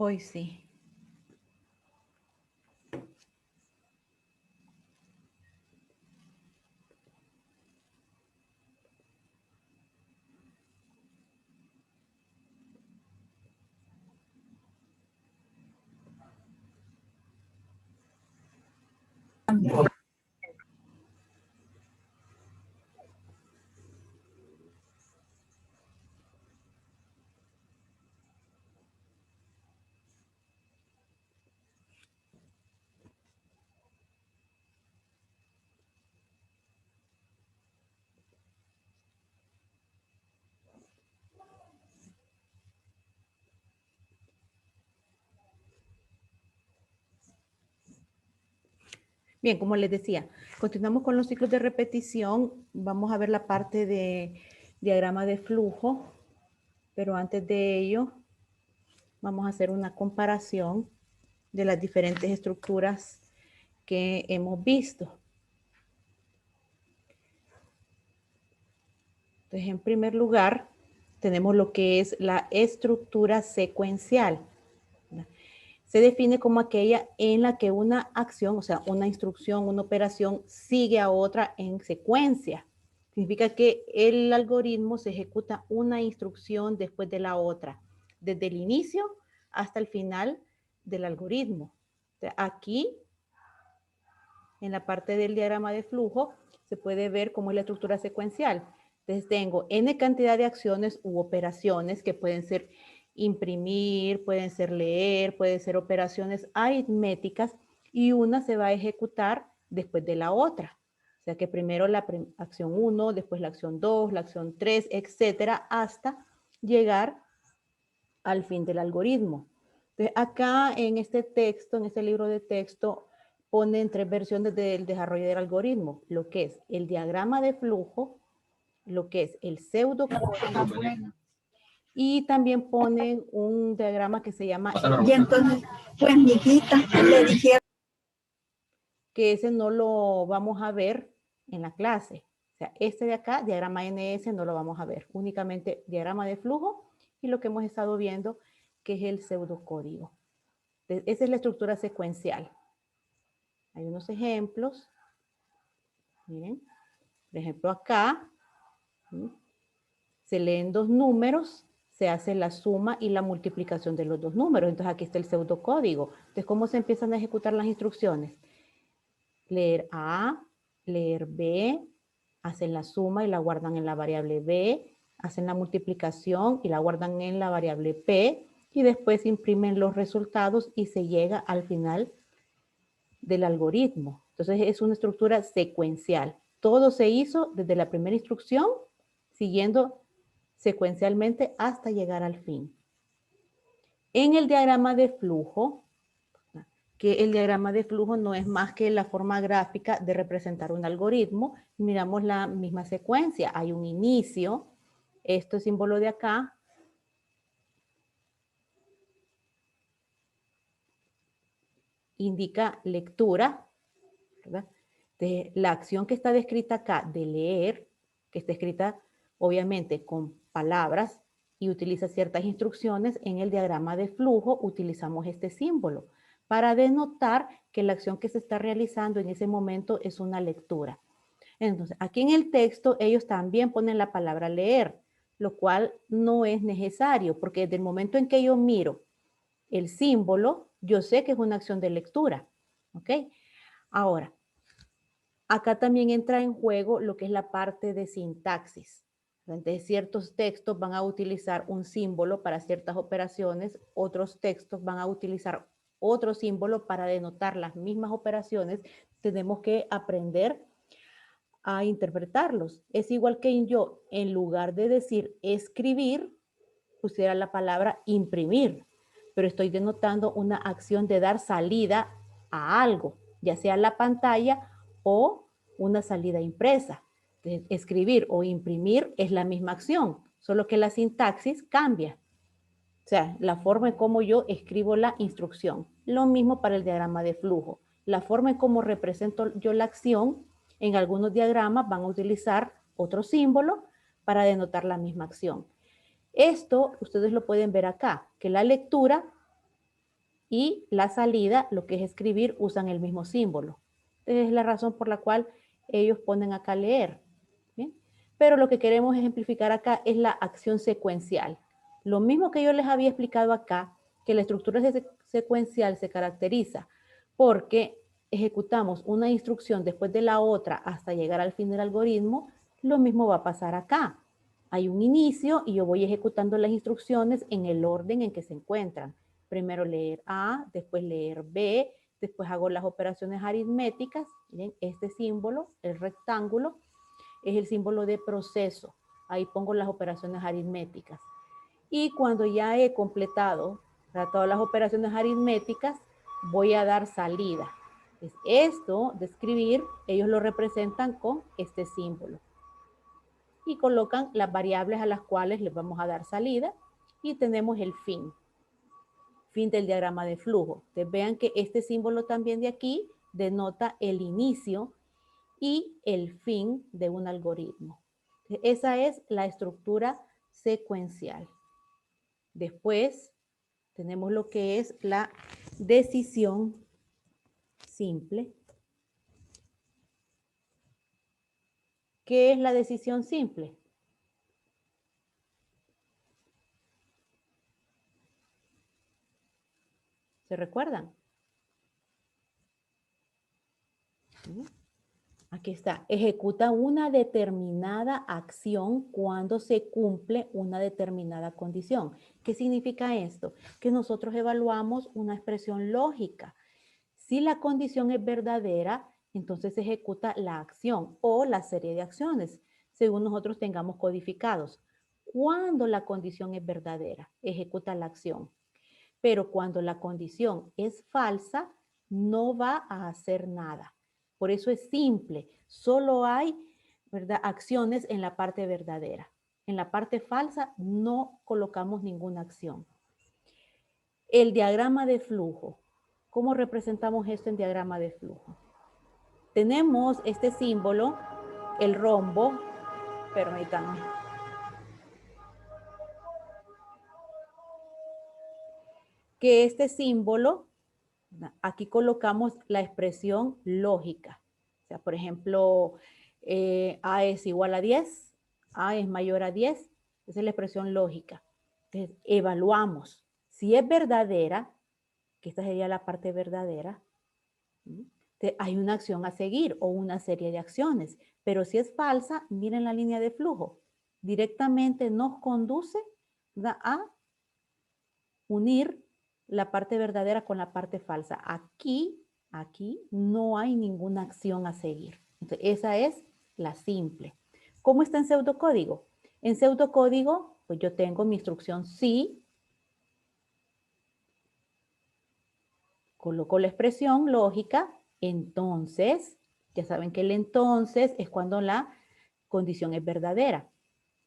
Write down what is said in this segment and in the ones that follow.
Hoy sí. Bien, como les decía, continuamos con los ciclos de repetición. Vamos a ver la parte de diagrama de flujo, pero antes de ello vamos a hacer una comparación de las diferentes estructuras que hemos visto. Entonces, en primer lugar, tenemos lo que es la estructura secuencial. Se define como aquella en la que una acción, o sea, una instrucción, una operación, sigue a otra en secuencia. Significa que el algoritmo se ejecuta una instrucción después de la otra, desde el inicio hasta el final del algoritmo. Aquí, en la parte del diagrama de flujo, se puede ver cómo es la estructura secuencial. Entonces tengo n cantidad de acciones u operaciones que pueden ser imprimir, pueden ser leer, pueden ser operaciones aritméticas y una se va a ejecutar después de la otra. O sea que primero la acción 1, después la acción 2, la acción 3, etcétera, hasta llegar al fin del algoritmo. Entonces, acá en este texto, en este libro de texto, ponen 3 versiones del desarrollo del algoritmo, lo que es el diagrama de flujo, lo que es el pseudocódigo, y también ponen un diagrama que se llama... Y entonces, pues mi hijita le dijeron que ese no lo vamos a ver en la clase. O sea, este de acá, diagrama NS, no lo vamos a ver. Únicamente diagrama de flujo y lo que hemos estado viendo, que es el pseudocódigo. Esa es la estructura secuencial. Hay unos ejemplos. Miren, por ejemplo, acá se leen 2 números, se hace la suma y la multiplicación de los 2 números. Entonces aquí está el pseudocódigo. Entonces, ¿cómo se empiezan a ejecutar las instrucciones? Leer A, leer B, hacen la suma y la guardan en la variable B, hacen la multiplicación y la guardan en la variable P, y después imprimen los resultados y se llega al final del algoritmo. Entonces es una estructura secuencial. Todo se hizo desde la primera instrucción, siguiendo secuencialmente hasta llegar al fin. En el diagrama de flujo, que el diagrama de flujo no es más que la forma gráfica de representar un algoritmo. Miramos la misma secuencia. Hay un inicio, este símbolo de acá, indica lectura, ¿verdad? De la acción que está descrita acá de leer, que está escrita obviamente con palabras y utiliza ciertas instrucciones, en el diagrama de flujo utilizamos este símbolo para denotar que la acción que se está realizando en ese momento es una lectura. Entonces, aquí en el texto ellos también ponen la palabra leer, lo cual no es necesario, porque desde el momento en que yo miro el símbolo, yo sé que es una acción de lectura, ¿ok? Ahora, acá también entra en juego lo que es la parte de sintaxis. Entonces, ciertos textos van a utilizar un símbolo para ciertas operaciones, otros textos van a utilizar otro símbolo para denotar las mismas operaciones. Tenemos que aprender a interpretarlos. Es igual que yo, en lugar de decir escribir, pusiera la palabra imprimir, pero estoy denotando una acción de dar salida a algo, ya sea la pantalla o una salida impresa. Entonces, escribir o imprimir es la misma acción, solo que la sintaxis cambia. O sea, la forma en cómo yo escribo la instrucción. Lo mismo para el diagrama de flujo. La forma en cómo represento yo la acción, en algunos diagramas van a utilizar otro símbolo para denotar la misma acción. Esto ustedes lo pueden ver acá, que la lectura y la salida, lo que es escribir, usan el mismo símbolo. Entonces es la razón por la cual ellos ponen acá leer. ¿Bien? Pero lo que queremos ejemplificar acá es la acción secuencial. Lo mismo que yo les había explicado acá, que la estructura secuencial se caracteriza porque ejecutamos una instrucción después de la otra hasta llegar al fin del algoritmo, lo mismo va a pasar acá. Hay un inicio y yo voy ejecutando las instrucciones en el orden en que se encuentran. Primero leer A, después leer B, después hago las operaciones aritméticas. Miren, este símbolo, el rectángulo, es el símbolo de proceso. Ahí pongo las operaciones aritméticas. Y cuando ya he completado todas las operaciones aritméticas, voy a dar salida. Entonces, esto de escribir, ellos lo representan con este símbolo. Y colocan las variables a las cuales les vamos a dar salida. Y tenemos el fin del diagrama de flujo. Entonces, vean que este símbolo también de aquí denota el inicio y el fin de un algoritmo. Esa es la estructura secuencial. Después tenemos lo que es la decisión simple. ¿Qué es la decisión simple? ¿Se recuerdan? ¿Sí? Aquí está. Ejecuta una determinada acción cuando se cumple una determinada condición. ¿Qué significa esto? Que nosotros evaluamos una expresión lógica. Si la condición es verdadera, entonces se ejecuta la acción o la serie de acciones, según nosotros tengamos codificados. Cuando la condición es verdadera, ejecuta la acción. Pero cuando la condición es falsa, no va a hacer nada. Por eso es simple. Solo hay, ¿verdad?, acciones en la parte verdadera. En la parte falsa no colocamos ninguna acción. El diagrama de flujo. ¿Cómo representamos esto en diagrama de flujo? Tenemos este símbolo, el rombo. Permítanme. Que este símbolo, aquí colocamos la expresión lógica. O sea, por ejemplo, A es igual a 10, A es mayor a 10, esa es la expresión lógica. Entonces, evaluamos. Si es verdadera, que esta sería la parte verdadera, hay una acción a seguir o una serie de acciones. Pero si es falsa, miren la línea de flujo. Directamente nos conduce a unir la parte verdadera con la parte falsa. Aquí no hay ninguna acción a seguir. Entonces, esa es la simple. ¿Cómo está en pseudocódigo? En pseudocódigo, pues yo tengo mi instrucción sí, coloco la expresión lógica, entonces, ya saben que el entonces es cuando la condición es verdadera.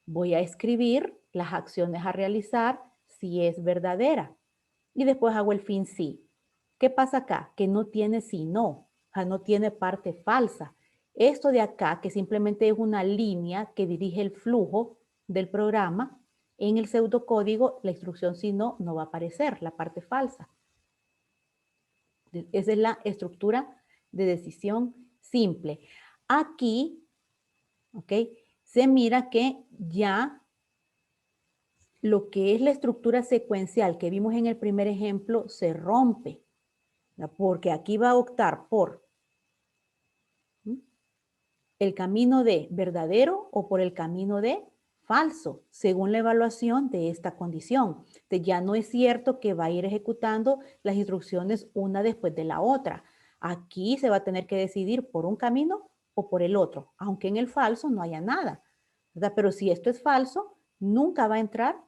Voy a escribir las acciones a realizar si es verdadera. Y después hago el fin sí. ¿Qué pasa acá? Que no tiene si no, o sea, no tiene parte falsa. Esto de acá, que simplemente es una línea que dirige el flujo del programa, en el pseudocódigo la instrucción si no no va a aparecer, la parte falsa. Esa es la estructura de decisión simple. Aquí, ¿ok?, se mira que ya lo que es la estructura secuencial que vimos en el primer ejemplo se rompe, porque aquí va a optar por el camino de verdadero o por el camino de falso, según la evaluación de esta condición. Entonces ya no es cierto que va a ir ejecutando las instrucciones una después de la otra. Aquí se va a tener que decidir por un camino o por el otro, aunque en el falso no haya nada, ¿verdad? Pero si esto es falso, nunca va a entrar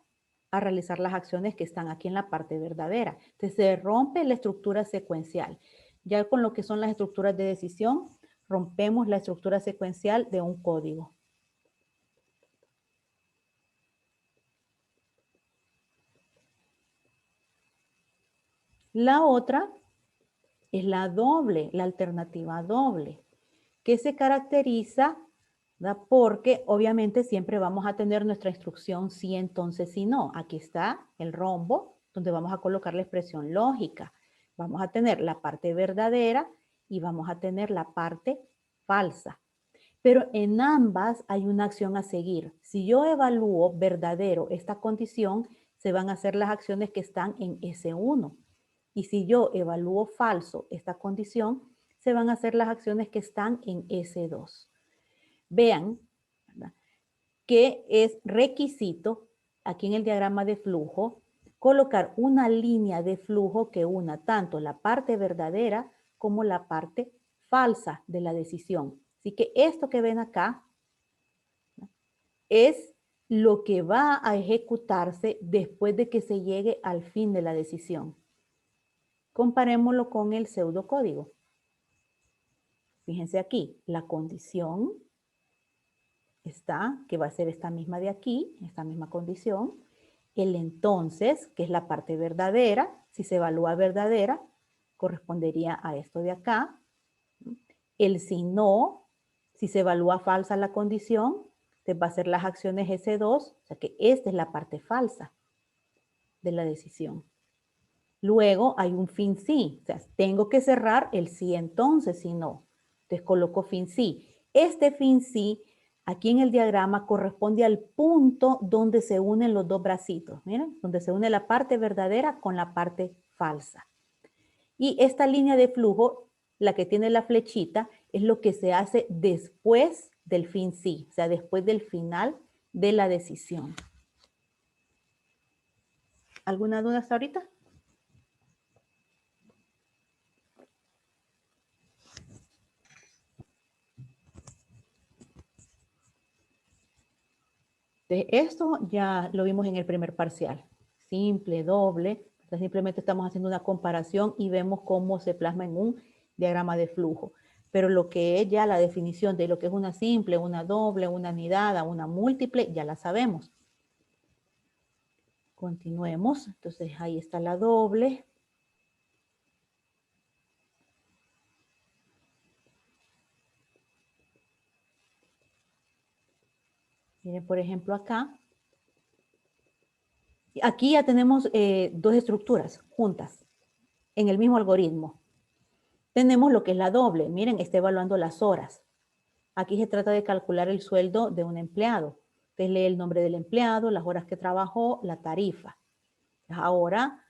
a realizar las acciones que están aquí en la parte verdadera. Entonces se rompe la estructura secuencial. Ya con lo que son las estructuras de decisión, rompemos la estructura secuencial de un código. La otra es la doble, la alternativa doble, que se caracteriza, ¿verdad?, porque obviamente siempre vamos a tener nuestra instrucción sí, entonces, sí, no. Aquí está el rombo, donde vamos a colocar la expresión lógica. Vamos a tener la parte verdadera y vamos a tener la parte falsa. Pero en ambas hay una acción a seguir. Si yo evalúo verdadero esta condición, se van a hacer las acciones que están en S1. Y si yo evalúo falso esta condición, se van a hacer las acciones que están en S2. Vean, ¿verdad?, que es requisito, aquí en el diagrama de flujo, colocar una línea de flujo que una tanto la parte verdadera como la parte falsa de la decisión. Así que esto que ven acá, ¿no?, es lo que va a ejecutarse después de que se llegue al fin de la decisión. Comparémoslo con el pseudocódigo. Fíjense aquí, la condición está, que va a ser esta misma de aquí, esta misma condición. El entonces, que es la parte verdadera, si se evalúa verdadera, correspondería a esto de acá. El si no, si se evalúa falsa la condición, entonces va a ser las acciones S2, o sea que esta es la parte falsa de la decisión. Luego hay un fin sí, o sea, tengo que cerrar el sí entonces, si no. Entonces coloco fin sí. Este fin sí, aquí en el diagrama, corresponde al punto donde se unen los dos bracitos. Miren, donde se une la parte verdadera con la parte falsa. Y esta línea de flujo, la que tiene la flechita, es lo que se hace después del fin sí, o sea, después del final de la decisión. ¿Alguna duda hasta ahorita? Entonces, esto ya lo vimos en el primer parcial. Simple, doble. Entonces, simplemente estamos haciendo una comparación y vemos cómo se plasma en un diagrama de flujo. Pero lo que es ya la definición de lo que es una simple, una doble, una anidada, una múltiple, ya la sabemos. Continuemos. Entonces, ahí está la doble. Miren, por ejemplo, acá. Aquí ya tenemos dos estructuras juntas en el mismo algoritmo. Tenemos lo que es la doble. Miren, está evaluando las horas. Aquí se trata de calcular el sueldo de un empleado. Usted lee el nombre del empleado, las horas que trabajó, la tarifa. Ahora,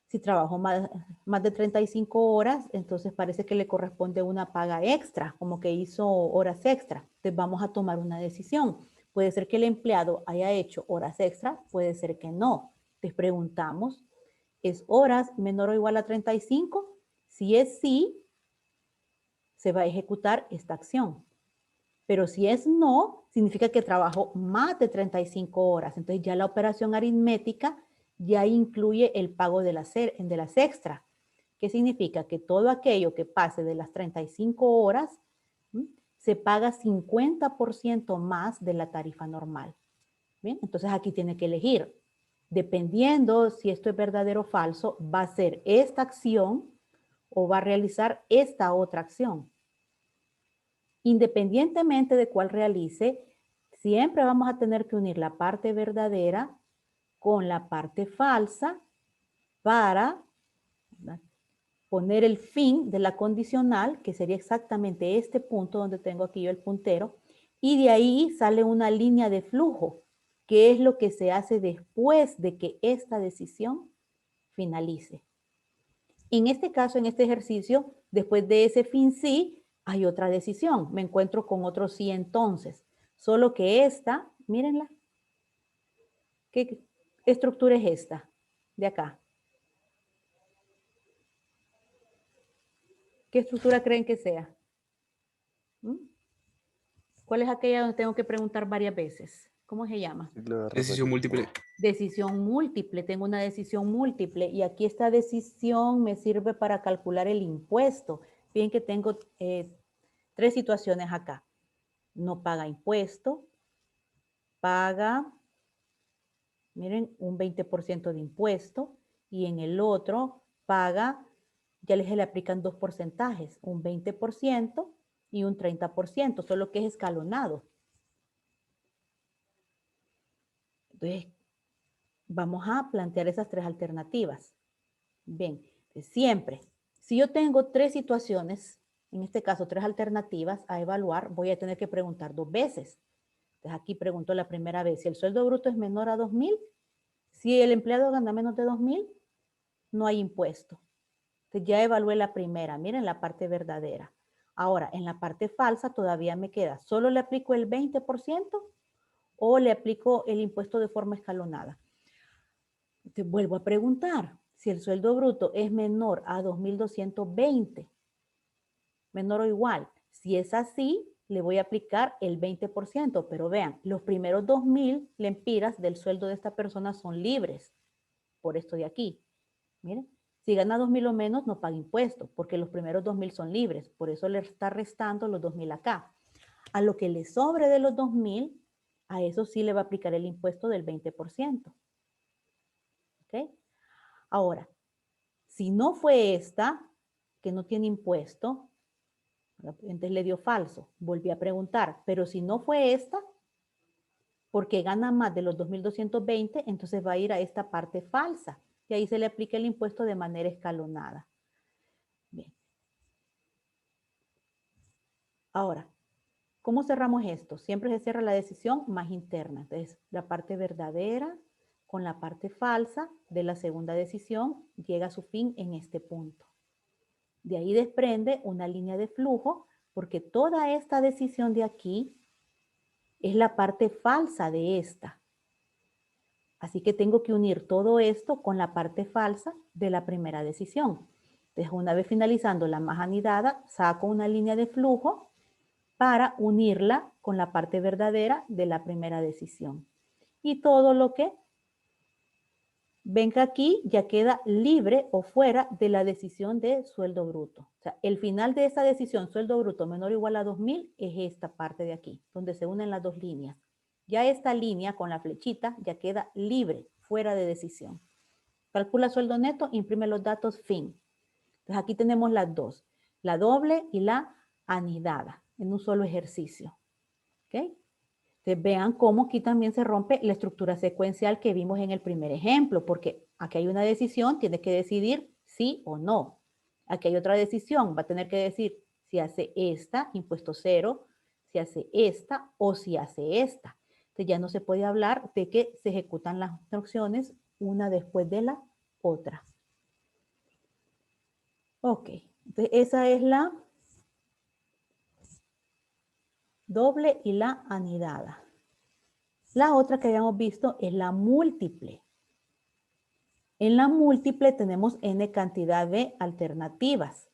si trabajó más de 35 horas, entonces parece que le corresponde una paga extra, como que hizo horas extra. Entonces vamos a tomar una decisión. Puede ser que el empleado haya hecho horas extra, puede ser que no. Les preguntamos, ¿es horas menor o igual a 35? Si es sí, se va a ejecutar esta acción. Pero si es no, significa que trabajó más de 35 horas. Entonces ya la operación aritmética ya incluye el pago de las extras. ¿Qué significa? Que todo aquello que pase de las 35 horas se paga 50% más de la tarifa normal. ¿Bien? Entonces aquí tiene que elegir. Dependiendo si esto es verdadero o falso, va a ser esta acción o va a realizar esta otra acción. Independientemente de cuál realice, siempre vamos a tener que unir la parte verdadera con la parte falsa para, ¿verdad?, poner el fin de la condicional, que sería exactamente este punto donde tengo aquí yo el puntero, y de ahí sale una línea de flujo, que es lo que se hace después de que esta decisión finalice. En este caso, en este ejercicio, después de ese fin sí, hay otra decisión. Me encuentro con otro sí entonces. Solo que esta, mírenla. ¿Qué estructura es esta? De acá. ¿Qué estructura creen que sea? ¿Mm? ¿Cuál es aquella donde tengo que preguntar varias veces? ¿Cómo se llama? Decisión múltiple. Decisión múltiple. Tengo una decisión múltiple y aquí esta decisión me sirve para calcular el impuesto. Fíjense que tengo tres situaciones acá. No paga impuesto, paga, miren, un 20% de impuesto y en el otro paga, ya se le aplican dos porcentajes, un 20% y un 30%, solo que es escalonado. Entonces, vamos a plantear esas tres alternativas. Bien, siempre Si yo tengo 3 situaciones, en este caso 3 alternativas a evaluar, voy a tener que preguntar 2 veces. Entonces aquí pregunto la primera vez, si el sueldo bruto es menor a 2,000, si el empleado gana menos de 2,000, no hay impuesto. Entonces ya evalué la primera, miren la parte verdadera. Ahora, en la parte falsa todavía me queda, ¿solo le aplico el 20% o le aplico el impuesto de forma escalonada? Te vuelvo a preguntar, si el sueldo bruto es menor a 2,220, menor o igual, si es así, le voy a aplicar el 20%, pero vean, los primeros 2,000 lempiras del sueldo de esta persona son libres, por esto de aquí. Miren, si gana 2,000 o menos, no paga impuesto, porque los primeros 2,000 son libres, por eso le está restando los 2,000 acá. A lo que le sobre de los 2,000, a eso sí le va a aplicar el impuesto del 20%. ¿Ok? Ahora, si no fue esta, que no tiene impuesto, entonces le dio falso. Volví a preguntar, pero si no fue esta, porque gana más de los 2,220, entonces va a ir a esta parte falsa. Y ahí se le aplica el impuesto de manera escalonada. Bien. Ahora, ¿cómo cerramos esto? Siempre se cierra la decisión más interna. Entonces, la parte verdadera con la parte falsa de la segunda decisión llega a su fin en este punto. De ahí desprende una línea de flujo, porque toda esta decisión de aquí es la parte falsa de esta. Así que tengo que unir todo esto con la parte falsa de la primera decisión. Entonces, una vez finalizando la más anidada, saco una línea de flujo para unirla con la parte verdadera de la primera decisión. Y todo lo que venga aquí ya queda libre o fuera de la decisión de sueldo bruto. O sea, el final de esa decisión, sueldo bruto menor o igual a 2,000, es esta parte de aquí, donde se unen las dos líneas. Ya esta línea con la flechita ya queda libre, fuera de decisión. Calcula sueldo neto, imprime los datos, fin. Entonces aquí tenemos las dos, la doble y la anidada, en un solo ejercicio. ¿Ok? Entonces vean cómo aquí también se rompe la estructura secuencial que vimos en el primer ejemplo, porque aquí hay una decisión, tiene que decidir sí o no. Aquí hay otra decisión, va a tener que decir si hace esta, impuesto cero, si hace esta o si hace esta. Entonces ya no se puede hablar de que se ejecutan las instrucciones una después de la otra. Ok, entonces esa es la doble y la anidada. La otra que habíamos visto es la múltiple. En la múltiple tenemos n cantidad de alternativas.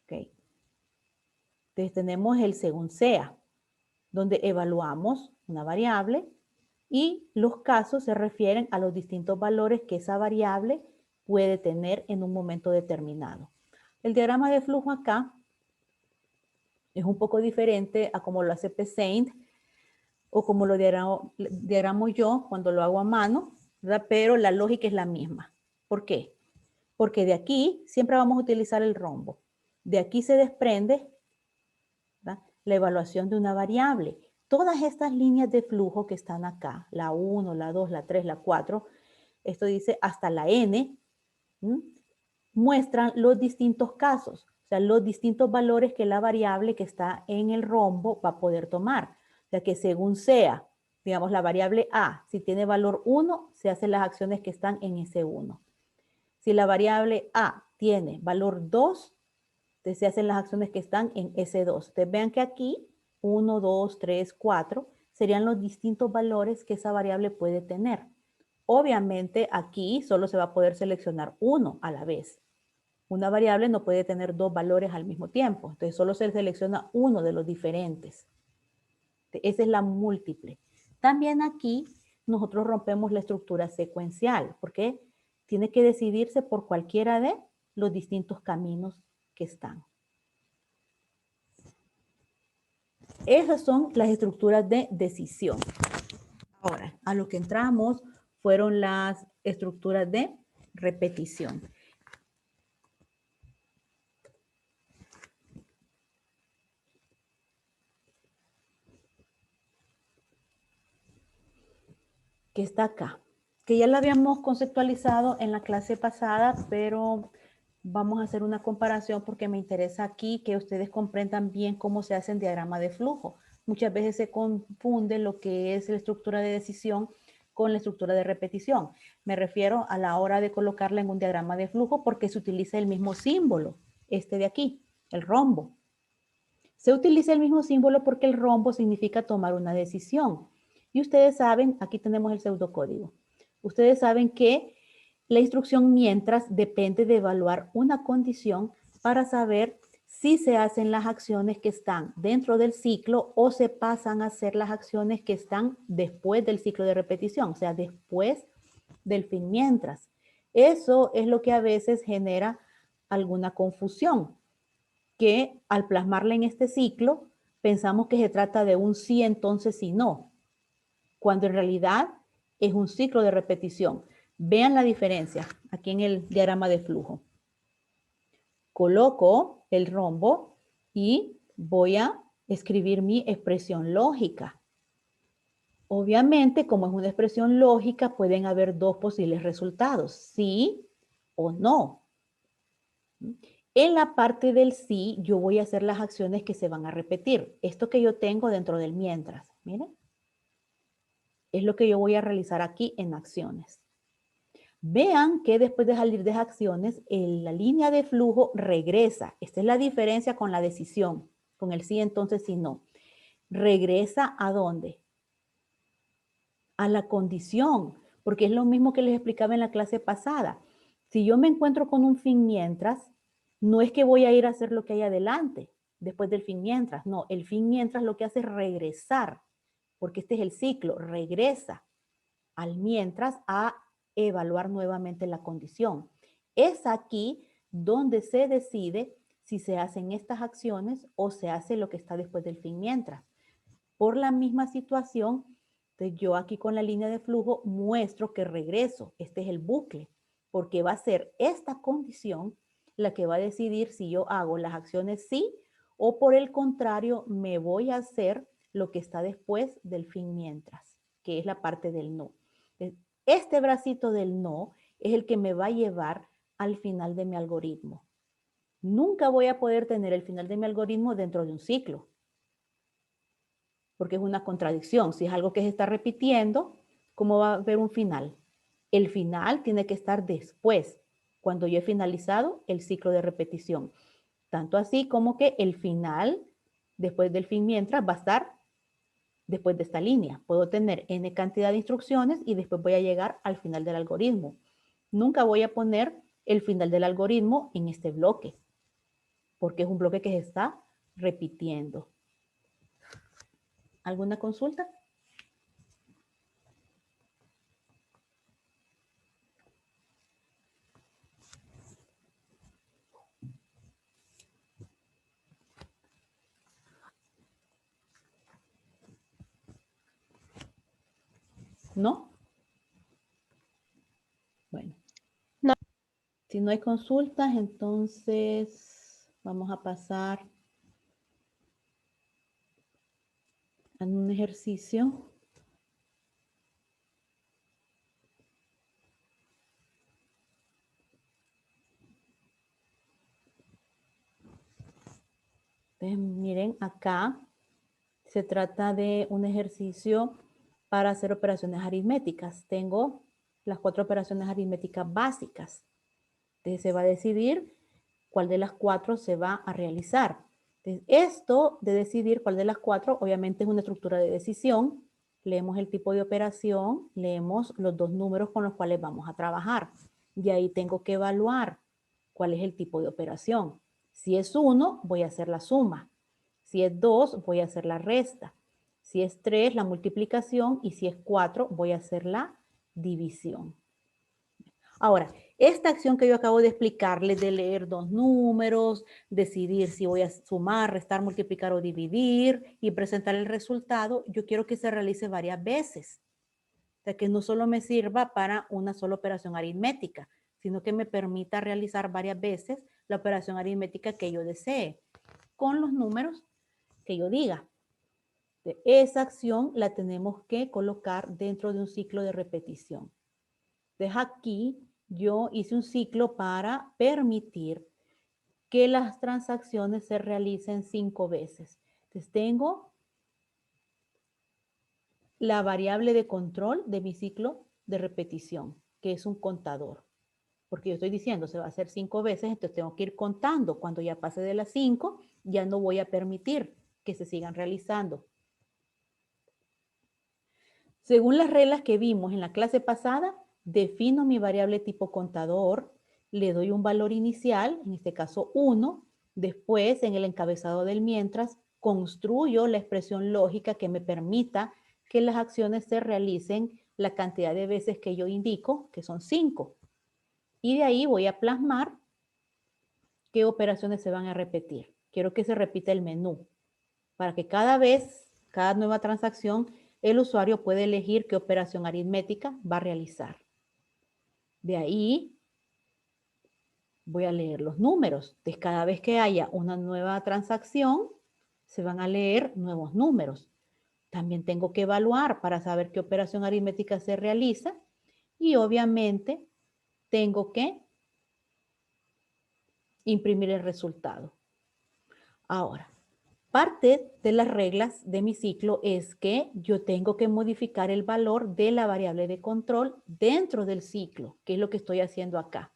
¿Okay? Entonces tenemos el según sea, donde evaluamos una variable y los casos se refieren a los distintos valores que esa variable puede tener en un momento determinado. El diagrama de flujo acá es un poco diferente a como lo hace Paint o como lo diagramo yo cuando lo hago a mano, ¿verdad? Pero la lógica es la misma. ¿Por qué? Porque de aquí siempre vamos a utilizar el rombo. De aquí se desprende, ¿verdad?, la evaluación de una variable. Todas estas líneas de flujo que están acá, la 1, la 2, la 3, la 4, esto dice hasta la n, muestran los distintos casos, o sea, los distintos valores que la variable que está en el rombo va a poder tomar. O sea, que según sea, digamos, la variable A, si tiene valor 1, se hacen las acciones que están en ese 1. Si la variable A tiene valor 2, entonces se hacen las acciones que están en S2. Ustedes vean que aquí 1, 2, 3, 4 serían los distintos valores que esa variable puede tener. Obviamente aquí solo se va a poder seleccionar uno a la vez. Una variable no puede tener dos valores al mismo tiempo. Entonces solo se selecciona uno de los diferentes. Esa es la múltiple. También aquí nosotros rompemos la estructura secuencial, porque tiene que decidirse por cualquiera de los distintos caminos que están. Esas son las estructuras de decisión. Ahora, a lo que entramos fueron las estructuras de repetición. Que está acá, que ya la habíamos conceptualizado en la clase pasada, pero vamos a hacer una comparación porque me interesa aquí que ustedes comprendan bien cómo se hace en diagrama de flujo. Muchas veces se confunde lo que es la estructura de decisión con la estructura de repetición. Me refiero a la hora de colocarla en un diagrama de flujo porque se utiliza el mismo símbolo, este de aquí, el rombo. Se utiliza el mismo símbolo porque el rombo significa tomar una decisión. Y ustedes saben, aquí tenemos el pseudocódigo. Ustedes saben que la instrucción mientras depende de evaluar una condición para saber si se hacen las acciones que están dentro del ciclo o se pasan a hacer las acciones que están después del ciclo de repetición, o sea, después del fin mientras. Eso es lo que a veces genera alguna confusión, que al plasmarla en este ciclo pensamos que se trata de un sí, entonces sí, no, cuando en realidad es un ciclo de repetición. Vean la diferencia aquí en el diagrama de flujo. Coloco el rombo y voy a escribir mi expresión lógica. Obviamente, como es una expresión lógica, pueden haber dos posibles resultados, sí o no. En la parte del sí, yo voy a hacer las acciones que se van a repetir. Esto que yo tengo dentro del mientras, miren, es lo que yo voy a realizar aquí en acciones. Vean que después de salir de acciones, la línea de flujo regresa. Esta es la diferencia con la decisión, con el sí, entonces sí, no. ¿Regresa a dónde? A la condición, porque es lo mismo que les explicaba en la clase pasada. Si yo me encuentro con un fin mientras, no es que voy a ir a hacer lo que hay adelante, después del fin mientras. No, el fin mientras lo que hace es regresar, porque este es el ciclo, regresa al mientras a evaluar nuevamente la condición. Es aquí donde se decide si se hacen estas acciones o se hace lo que está después del fin mientras. Por la misma situación, yo aquí con la línea de flujo muestro que regreso. Este es el bucle, porque va a ser esta condición la que va a decidir si yo hago las acciones sí o por el contrario me voy a hacer lo que está después del fin mientras, que es la parte del no. Este bracito del no es el que me va a llevar al final de mi algoritmo. Nunca voy a poder tener el final de mi algoritmo dentro de un ciclo, porque es una contradicción. Si es algo que se está repitiendo, ¿cómo va a haber un final? El final tiene que estar después, cuando yo he finalizado el ciclo de repetición. Tanto así como que el final, después del fin mientras, va a estar después de esta línea. Puedo tener n cantidad de instrucciones y después voy a llegar al final del algoritmo. Nunca voy a poner el final del algoritmo en este bloque, porque es un bloque que se está repitiendo. ¿Alguna consulta? ¿No? Bueno. No. Si no hay consultas, entonces vamos a pasar a un ejercicio. Entonces, miren, acá se trata de un ejercicio para hacer operaciones aritméticas. Tengo las 4 operaciones aritméticas básicas. Entonces, se va a decidir cuál de las 4 se va a realizar. Entonces, esto de decidir cuál de las 4, obviamente es una estructura de decisión. Leemos el tipo de operación, leemos los 2 números con los cuales vamos a trabajar. Y ahí tengo que evaluar cuál es el tipo de operación. Si es 1, voy a hacer la suma. Si es 2, voy a hacer la resta. Si es 3, la multiplicación. Y si es 4, voy a hacer la división. Ahora, esta acción que yo acabo de explicarles de leer 2 números, decidir si voy a sumar, restar, multiplicar o dividir y presentar el resultado, yo quiero que se realice varias veces. O sea, que no solo me sirva para una sola operación aritmética, sino que me permita realizar varias veces la operación aritmética que yo desee, con los números que yo diga. Esa acción la tenemos que colocar dentro de un ciclo de repetición. Entonces aquí yo hice un ciclo para permitir que las transacciones se realicen 5 veces. Entonces tengo la variable de control de mi ciclo de repetición, que es un contador. Porque yo estoy diciendo, se va a hacer 5 veces, entonces tengo que ir contando. Cuando ya pase de las 5, ya no voy a permitir que se sigan realizando. Según las reglas que vimos en la clase pasada, defino mi variable tipo contador, le doy un valor inicial, en este caso 1, después en el encabezado del mientras, construyo la expresión lógica que me permita que las acciones se realicen la cantidad de veces que yo indico, que son 5. Y de ahí voy a plasmar qué operaciones se van a repetir. Quiero que se repita el menú para que cada vez, cada nueva transacción, el usuario puede elegir qué operación aritmética va a realizar. De ahí voy a leer los números. Entonces, cada vez que haya una nueva transacción, se van a leer nuevos números. También tengo que evaluar para saber qué operación aritmética se realiza y obviamente tengo que imprimir el resultado. Ahora, parte de las reglas de mi ciclo es que yo tengo que modificar el valor de la variable de control dentro del ciclo, que es lo que estoy haciendo acá.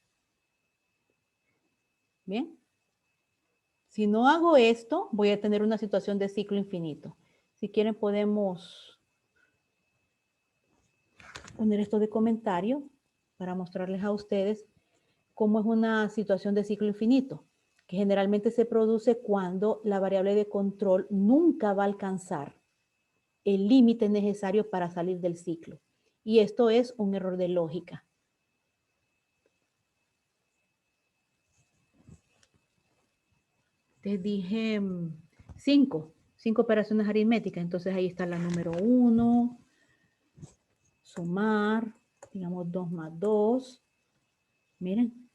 Bien. Si no hago esto, voy a tener una situación de ciclo infinito. Si quieren podemos poner esto de comentario para mostrarles a ustedes cómo es una situación de ciclo infinito, que generalmente se produce cuando la variable de control nunca va a alcanzar el límite necesario para salir del ciclo. Y esto es un error de lógica. Te dije 5 operaciones aritméticas. Entonces ahí está la número 1, sumar, digamos 2 más 2. Miren,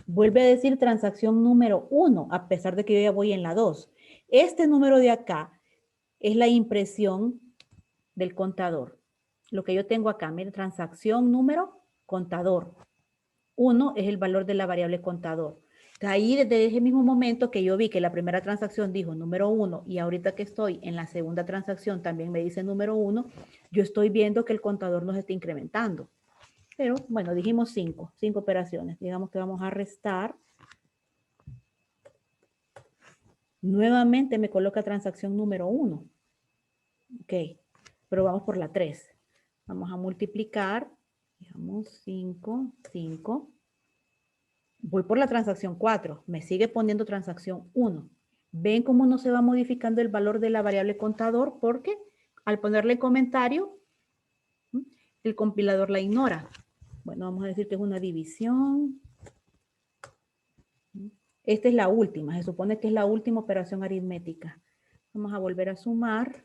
vuelve a decir transacción número 1, a pesar de que yo ya voy en la 2. Este número de acá es la impresión del contador. Lo que yo tengo acá, miren, transacción número contador. 1 es el valor de la variable contador. Ahí desde ese mismo momento que yo vi que la primera transacción dijo número 1 y ahorita que estoy en la segunda transacción también me dice número 1, yo estoy viendo que el contador nos está incrementando. Pero bueno, dijimos 5 operaciones. Digamos que vamos a restar. Nuevamente me coloca transacción número 1. Ok, pero vamos por la 3. Vamos a multiplicar, digamos 5, 5. Voy por la transacción 4, me sigue poniendo transacción 1. ¿Ven cómo no se va modificando el valor de la variable contador? Porque al ponerle comentario, el compilador la ignora. Bueno, vamos a decir que es una división. Esta es la última, se supone que es la última operación aritmética. Vamos a volver a sumar.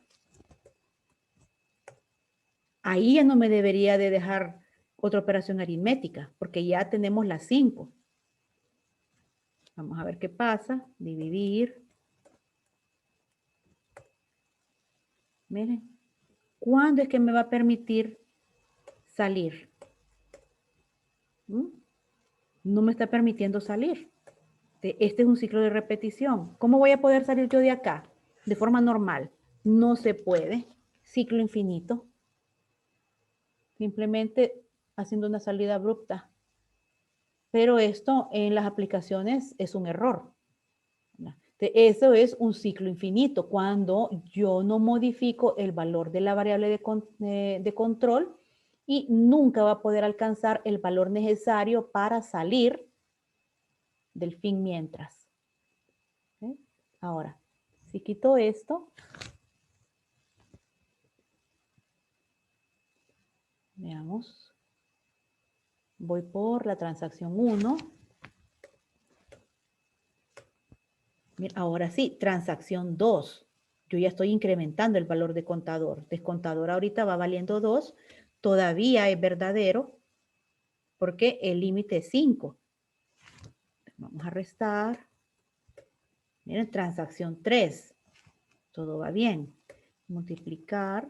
Ahí ya no me debería de dejar otra operación aritmética, porque ya tenemos las 5. Vamos a ver qué pasa. Dividir. Miren, ¿cuándo es que me va a permitir salir? No me está permitiendo salir. Este es un ciclo de repetición. ¿Cómo voy a poder salir yo de acá? De forma normal. No se puede. Ciclo infinito. Simplemente haciendo una salida abrupta. Pero esto en las aplicaciones es un error. Eso es un ciclo infinito, cuando yo no modifico el valor de la variable de control y nunca va a poder alcanzar el valor necesario para salir del fin mientras. ¿Okay? Ahora, si quito esto, veamos, voy por la transacción 1. Ahora sí, transacción 2. Yo ya estoy incrementando el valor de contador. Descontador ahorita va valiendo 2. Todavía es verdadero porque el límite es 5. Vamos a restar. Miren, transacción 3. Todo va bien. Multiplicar.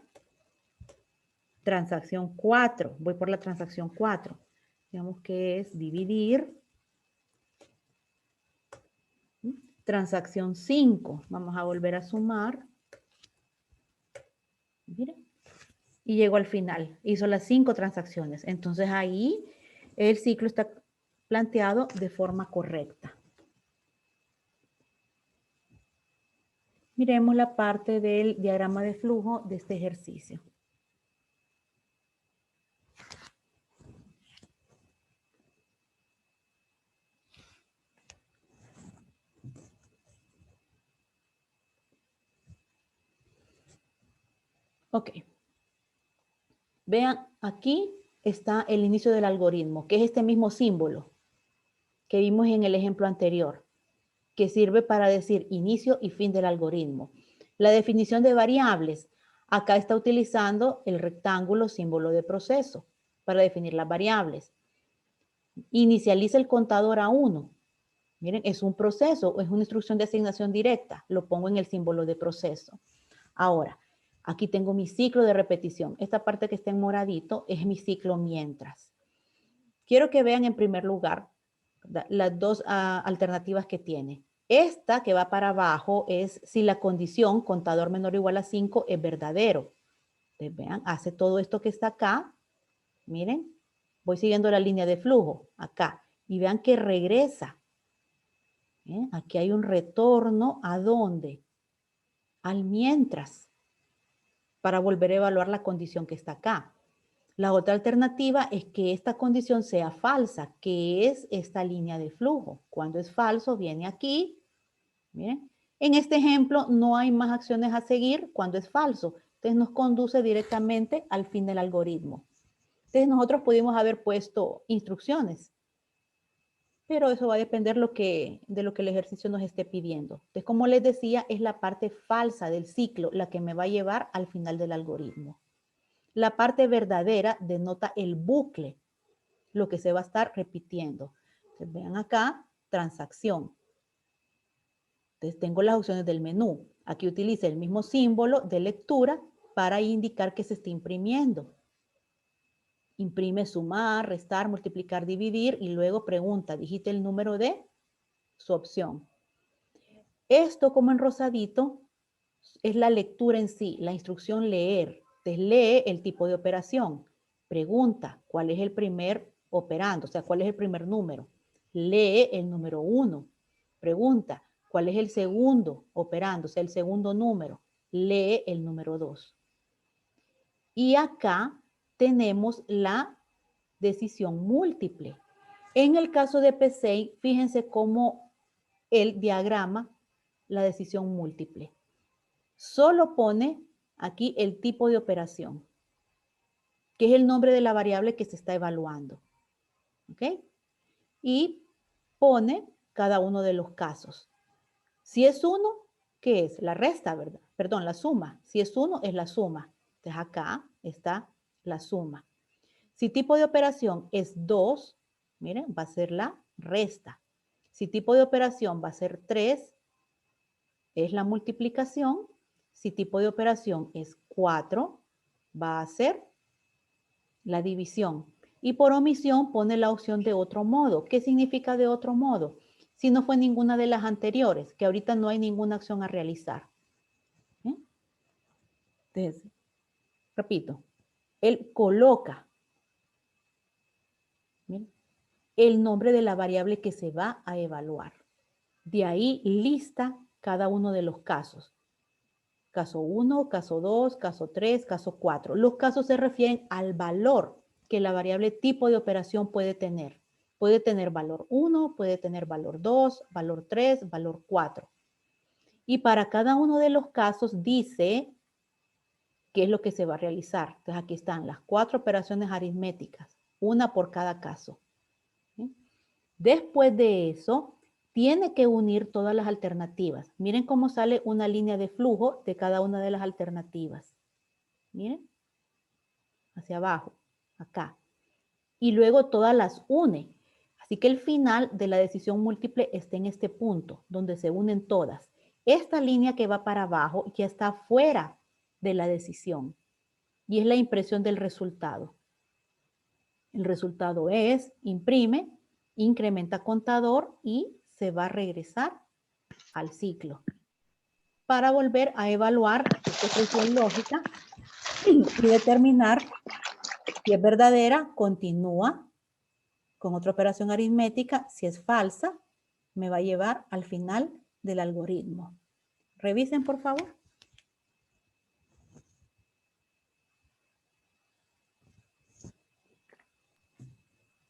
Transacción 4. Voy por la transacción 4. Digamos que es dividir. Transacción 5. Vamos a volver a sumar. Miren. Y llegó al final. Hizo las 5 transacciones. Entonces ahí el ciclo está planteado de forma correcta. Miremos la parte del diagrama de flujo de este ejercicio. Ok. Vean, aquí está el inicio del algoritmo, que es este mismo símbolo que vimos en el ejemplo anterior, que sirve para decir inicio y fin del algoritmo. La definición de variables, acá está utilizando el rectángulo símbolo de proceso para definir las variables. Inicializa el contador a 1. Miren, es un proceso, es una instrucción de asignación directa. Lo pongo en el símbolo de proceso. Ahora, aquí tengo mi ciclo de repetición. Esta parte que está en moradito es mi ciclo mientras. Quiero que vean en primer lugar las dos alternativas que tiene. Esta que va para abajo es si la condición contador menor o igual a 5 es verdadero. Entonces, vean, hace todo esto que está acá. Miren, voy siguiendo la línea de flujo acá. Y vean que regresa. Aquí hay un retorno. ¿A dónde? Al mientras. Para volver a evaluar la condición que está acá. La otra alternativa es que esta condición sea falsa, que es esta línea de flujo. Cuando es falso, viene aquí. Miren, en este ejemplo no hay más acciones a seguir cuando es falso. Entonces nos conduce directamente al fin del algoritmo. Entonces nosotros pudimos haber puesto instrucciones, pero eso va a depender de lo que el ejercicio nos esté pidiendo. Entonces, como les decía, es la parte falsa del ciclo la que me va a llevar al final del algoritmo. La parte verdadera denota el bucle, lo que se va a estar repitiendo. Entonces, vean acá, transacción. Entonces tengo las opciones del menú. Aquí utiliza el mismo símbolo de lectura para indicar que se está imprimiendo. Imprime sumar, restar, multiplicar, dividir y luego pregunta, digite el número de su opción. Esto, como en rosadito, es la lectura en sí, la instrucción leer. Entonces lee el tipo de operación. Pregunta, ¿cuál es el primer operando? O sea, ¿cuál es el primer número? Lee el número 1. Pregunta, ¿cuál es el segundo operando? O sea, el segundo número. Lee el número 2. Y acá tenemos la decisión múltiple. En el caso de P6, fíjense cómo el diagrama la decisión múltiple. Solo pone aquí el tipo de operación, que es el nombre de la variable que se está evaluando. ¿Ok? Y pone cada uno de los casos. Si es 1, ¿qué es? La resta, ¿verdad? Perdón, la suma. Si es 1, es la suma. Entonces acá está la suma. Si tipo de operación es 2, miren, va a ser la resta. Si tipo de operación va a ser 3, es la multiplicación. Si tipo de operación es 4, va a ser la división. Y por omisión pone la opción de otro modo. ¿Qué significa de otro modo? Si no fue ninguna de las anteriores, que ahorita no hay ninguna acción a realizar. Entonces, repito, él coloca el nombre de la variable que se va a evaluar. De ahí lista cada uno de los casos. Caso 1, caso 2, caso 3, caso 4. Los casos se refieren al valor que la variable tipo de operación puede tener. Puede tener valor 1, puede tener valor 2, valor 3, valor 4. Y para cada uno de los casos dice qué es lo que se va a realizar. Entonces aquí están las 4 operaciones aritméticas, una por cada caso. Después de eso, tiene que unir todas las alternativas. Miren cómo sale una línea de flujo de cada una de las alternativas. Miren, hacia abajo, acá. Y luego todas las une. Así que el final de la decisión múltiple está en este punto, donde se unen todas. Esta línea que va para abajo ya está fuera de la decisión y es la impresión del resultado. El resultado es, imprime, incrementa contador y se va a regresar al ciclo para volver a evaluar esta expresión lógica y determinar si es verdadera, continúa con otra operación aritmética. Si es falsa, me va a llevar al final del algoritmo. Revisen, por favor.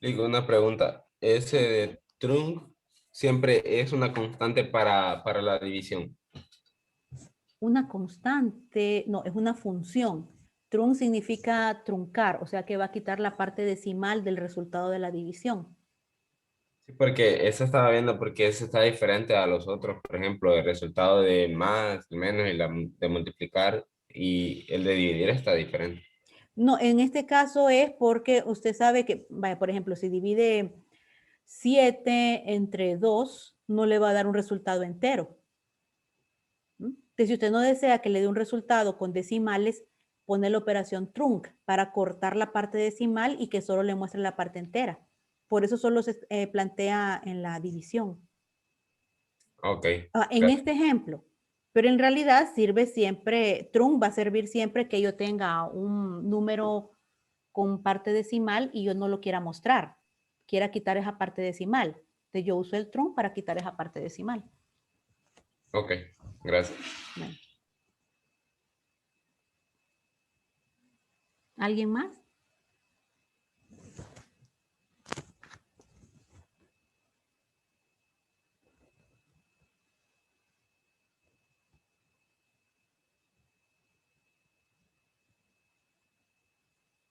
Digo, una pregunta. Ese de trunc siempre es una constante para la división. Una constante, no, es una función. Trunc significa truncar, o sea que va a quitar la parte decimal del resultado de la división. Sí, porque eso estaba viendo porque ese está diferente a los otros. Por ejemplo, el resultado de más, menos y la de multiplicar y el de dividir está diferente. No, en este caso es porque usted sabe que, vaya, por ejemplo, si divide 7 entre 2, no le va a dar un resultado entero. Entonces, si usted no desea que le dé un resultado con decimales, pone la operación trunc para cortar la parte decimal y que solo le muestre la parte entera. Por eso solo se plantea en la división. Ok. En este ejemplo, pero en realidad sirve siempre, trunc va a servir siempre que yo tenga un número con parte decimal y yo no lo quiera mostrar, quiera quitar esa parte decimal. Entonces yo uso el trunc para quitar esa parte decimal. Ok, gracias. Bueno. ¿Alguien más?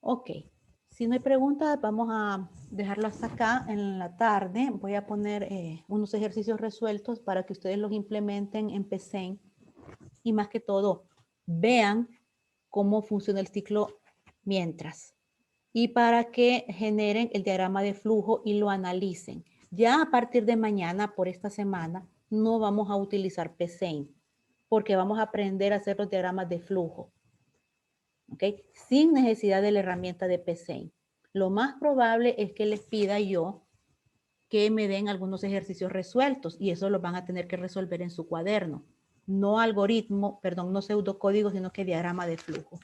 Ok, si no hay preguntas, vamos a dejarlo hasta acá en la tarde. Voy a poner unos ejercicios resueltos para que ustedes los implementen en PCEN y más que todo vean cómo funciona el ciclo mientras y para que generen el diagrama de flujo y lo analicen. Ya a partir de mañana, por esta semana, no vamos a utilizar PCEN porque vamos a aprender a hacer los diagramas de flujo. ¿Okay? Sin necesidad de la herramienta de PCEN. Lo más probable es que les pida yo que me den algunos ejercicios resueltos y eso los van a tener que resolver en su cuaderno. No algoritmo, perdón, no pseudocódigo, sino que diagrama de flujo.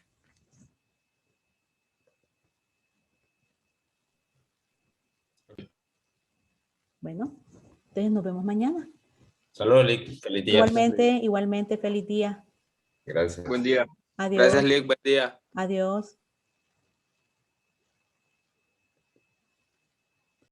Bueno, entonces nos vemos mañana. Saludos, Lick. Feliz día. Igualmente, feliz día. Gracias. Buen día. Adiós. Gracias, Lick. Buen día. Adiós.